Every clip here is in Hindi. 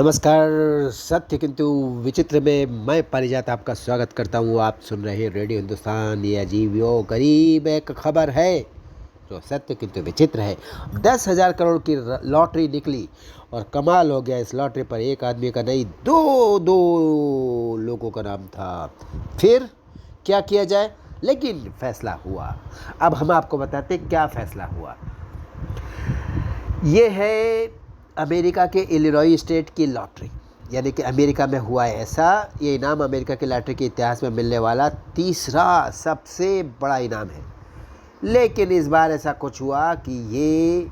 नमस्कार। सत्य किंतु विचित्र में मैं पारिजात आपका स्वागत करता हूँ। आप सुन रहे हैं रेडियो हिंदुस्तान। ये अजीब यो गरीब एक खबर है जो सत्य किंतु विचित्र है। 10,000 करोड़ की लॉटरी निकली और कमाल हो गया। इस लॉटरी पर एक आदमी का नहीं, दो लोगों का नाम था। फिर क्या किया जाए, लेकिन फैसला हुआ। अब हम आपको बताते क्या फैसला हुआ। ये है अमेरिका के इलिनॉय स्टेट की लॉटरी, यानी कि अमेरिका में हुआ है ऐसा। ये इनाम अमेरिका की लॉटरी के इतिहास में मिलने वाला तीसरा सबसे बड़ा इनाम है। लेकिन इस बार ऐसा कुछ हुआ कि ये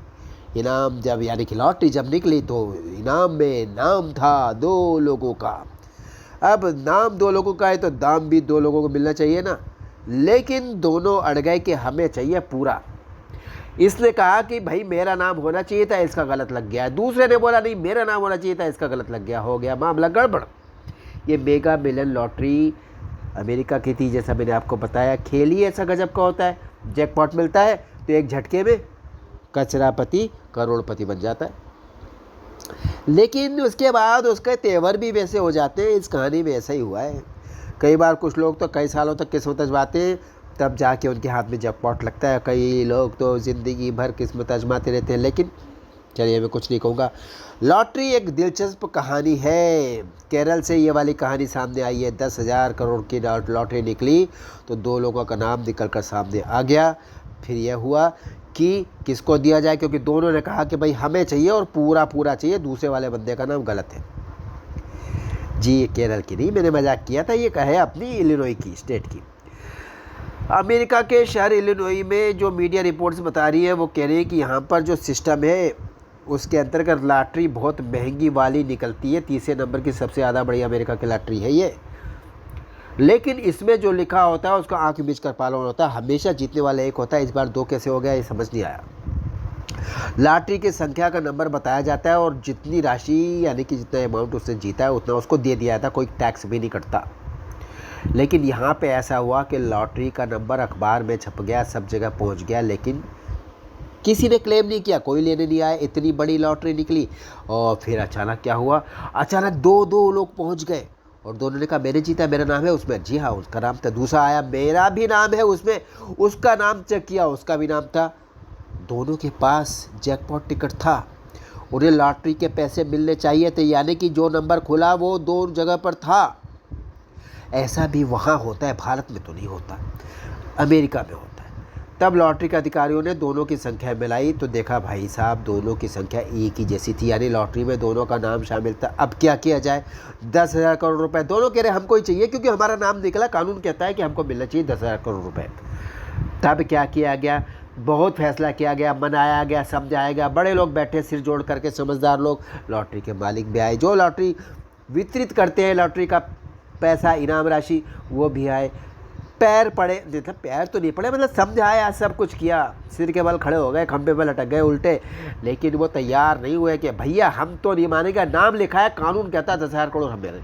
इनाम जब, यानी कि लॉटरी जब निकली तो इनाम में नाम था 2 लोगों का। अब नाम 2 लोगों का है तो दाम भी 2 लोगों को मिलना चाहिए ना। लेकिन दोनों अड़ गए कि हमें चाहिए पूरा। इसने कहा कि भाई मेरा नाम होना चाहिए था, इसका गलत लग गया। दूसरे ने बोला नहीं मेरा नाम होना चाहिए था, इसका गलत लग गया। हो गया मामला गड़बड़। ये मेगा मिलियन लॉटरी अमेरिका की थी, जैसा मैंने आपको बताया। खेल ही ऐसा गजब का होता है। जैकपॉट मिलता है तो एक झटके में कचरापति करोड़पति बन जाता है। लेकिन उसके बाद उसके तेवर भी वैसे हो जाते हैं। इस कहानी में ऐसा ही हुआ है। कई बार कुछ लोग तो कई सालों तक किस्मत आजमाते हैं, तब जाके उनके हाथ में जैकपॉट लगता है। कई लोग तो ज़िंदगी भर किस्मत आजमाते रहते हैं। लेकिन चलिए, मैं कुछ नहीं कहूँगा। लॉटरी एक दिलचस्प कहानी है। केरल से ये वाली कहानी सामने आई है। 10,000 करोड़ की लॉटरी निकली तो 2 लोगों का नाम निकल कर सामने आ गया। फिर यह हुआ कि किसको दिया जाए, क्योंकि दोनों ने कहा कि भाई हमें चाहिए और पूरा चाहिए। दूसरे वाले बंदे का नाम गलत है। जी, ये केरल की नहीं, मैंने मजाक किया था। ये कहे अपनी इलिनॉय की स्टेट की। अमेरिका के शहर इलिनॉय में जो मीडिया रिपोर्ट्स बता रही है वो कह रही है कि यहाँ पर जो सिस्टम है उसके अंतर्गत लॉटरी बहुत महंगी वाली निकलती है। तीसरे नंबर की सबसे ज़्यादा बड़ी अमेरिका की लॉटरी है ये। लेकिन इसमें जो लिखा होता है उसका आंख बीच कर पालन होता है। हमेशा जीतने वाला एक होता है। इस बार 2 कैसे हो गया ये समझ नहीं आया। लॉटरी की संख्या का नंबर बताया जाता है और जितनी राशि, यानी कि जितना अमाउंट उसने जीता है उतना उसको दे दिया जाता है। कोई टैक्स भी नहीं कटता। लेकिन यहाँ पे ऐसा हुआ कि लॉटरी का नंबर अखबार में छप गया, सब जगह पहुँच गया, लेकिन किसी ने क्लेम नहीं किया, कोई लेने नहीं आया। इतनी बड़ी लॉटरी निकली और फिर अचानक क्या हुआ, अचानक 2 लोग पहुँच गए और दोनों ने कहा मैंने जीता, मेरा नाम है उसमें। जी हाँ, उसका नाम था। दूसरा आया, मेरा भी नाम है उसमें, उसका नाम चेक किया, उसका भी नाम था। दोनों के पास जैकपॉट टिकट था। उन्हें लॉटरी के पैसे मिलने चाहिए थे, यानी कि जो नंबर खुला वो 2 जगह पर था। ऐसा भी वहाँ होता है, भारत में तो नहीं होता, अमेरिका में होता है। तब लॉटरी के अधिकारियों ने दोनों की संख्या मिलाई तो देखा भाई साहब दोनों की संख्या एक ही जैसी थी, यानी लॉटरी में दोनों का नाम शामिल था। अब क्या किया जाए। 10,000 करोड़ रुपए दोनों कह रहे हमको ही चाहिए, क्योंकि हमारा नाम निकला। कानून कहता है कि हमको मिलना चाहिए 10,000 करोड़ रुपए। तब क्या किया गया, बहुत फैसला किया गया, मनाया गया, समझाया गया। बड़े लोग बैठे सिर जोड़ करके, समझदार लोग। लॉटरी के मालिक भी आए, जो लॉटरी वितरित करते हैं लॉटरी का पैसा, इनाम राशि, वो भी आए। पैर पड़े, मतलब पैर तो नहीं पड़े, मतलब समझाया, सब कुछ किया। सिर के बल खड़े हो गए, खंभे पर लटक गए उल्टे। लेकिन वो तैयार नहीं हुए कि भैया हम तो नहीं मानेंगे, नाम लिखा है, कानून कहता है 10,000 करोड़ हम मेरे।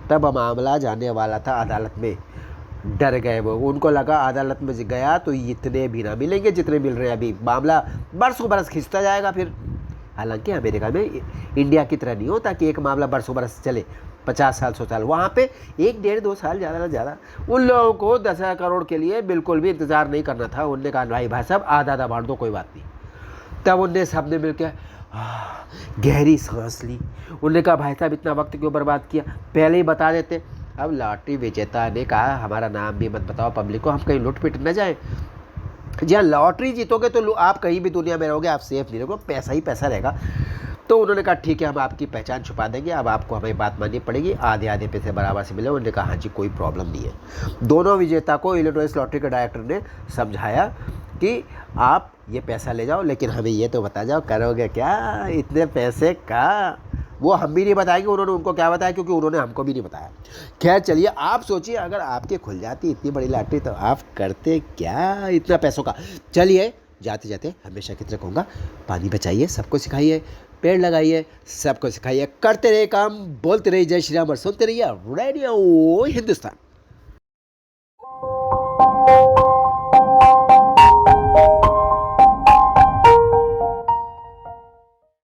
तब मामला जाने वाला था अदालत में। डर गए वो, उनको लगा अदालत में गया तो इतने भी ना मिलेंगे जितने मिल रहे हैं अभी। मामला बरसों बरस खिंचता जाएगा फिर। हालांकि अमेरिका में इंडिया की तरह नहीं होता कि एक मामला बरसों बरस चले, 50 साल 100 साल। वहाँ पे 1 डेढ़ 2 साल ज़्यादा से ज़्यादा। उन लोगों को 10,000 करोड़ के लिए बिल्कुल भी इंतज़ार नहीं करना था। उनने कहा भाई साहब आधा बांट दो, कोई बात नहीं। तब उनने सबने मिल के गहरी सांस ली। उनने कहा भाई साहब इतना वक्त क्यों बर्बाद किया, पहले ही बता देते। अब लॉटरी विजेता ने कहा हमारा नाम भी मत बताओ पब्लिक को, हम कहीं लुट पिट न जाए। जहाँ लॉटरी जीतोगे तो आप कहीं भी दुनिया में रहोगे, आप सेफ नहीं रहोगे, पैसा ही पैसा रहेगा। तो उन्होंने कहा ठीक है हम आपकी पहचान छुपा देंगे, अब आपको हमें बात माननी पड़ेगी, आधे आधे पैसे बराबर से मिले। उन्होंने कहा हाँ जी कोई प्रॉब्लम नहीं है। दोनों विजेता को इलिनॉय लॉटरी के डायरेक्टर ने समझाया कि आप ये पैसा ले जाओ, लेकिन हमें ये तो बता जाओ करोगे क्या इतने पैसे का। वो हम भी नहीं बताएंगे, उन्होंने उनको क्या बताया, क्योंकि उन्होंने हमको भी नहीं बताया। खैर चलिए, आप सोचिए अगर आपके खुल जाती इतनी बड़ी लॉटरी तो आप करते क्या इतना पैसों का। चलिए, जाते जाते हमेशा की तरह कहूँगा, पानी बचाइए, सबको सिखाइए, पेड़ लगाइए, सबको सिखाइए, करते रहिए काम, बोलते रहिए जय श्री राम और सुनते रहिए रेडियो हिंदुस्तान।